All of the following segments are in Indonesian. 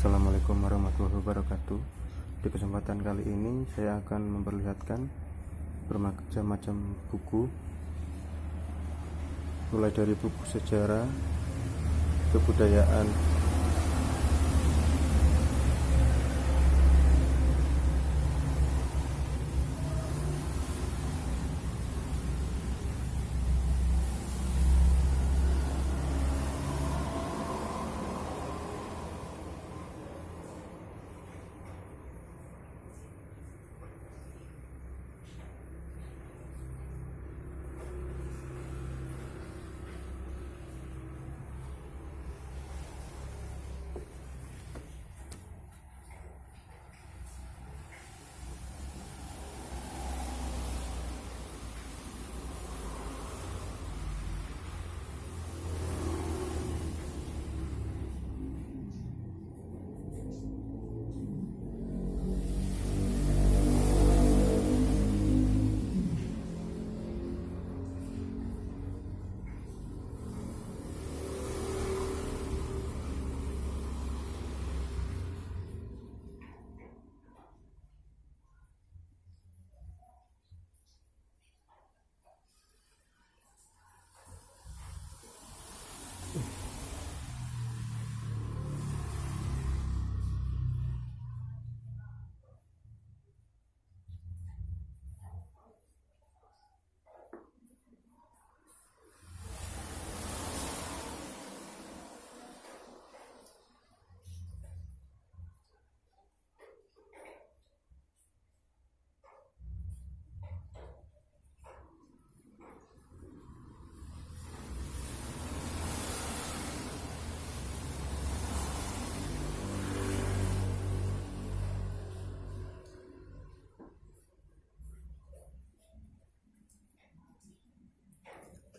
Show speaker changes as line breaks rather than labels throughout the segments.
Assalamualaikum warahmatullahi wabarakatuh. Di kesempatan kali ini saya akan memperlihatkan bermacam-macam buku, mulai dari buku sejarah, kebudayaan,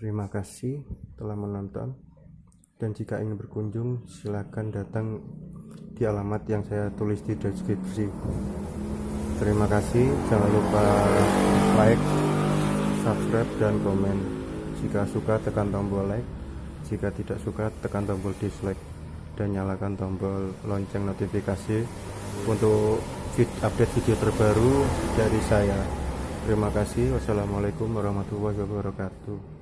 Terima kasih telah menonton, dan jika ingin berkunjung silakan datang di alamat yang saya tulis di deskripsi. Terima kasih, jangan lupa like, subscribe, dan komen. Jika suka tekan tombol like, jika tidak suka tekan tombol dislike, dan nyalakan tombol lonceng notifikasi untuk update video terbaru dari saya. Terima kasih. Wassalamualaikum warahmatullahi wabarakatuh.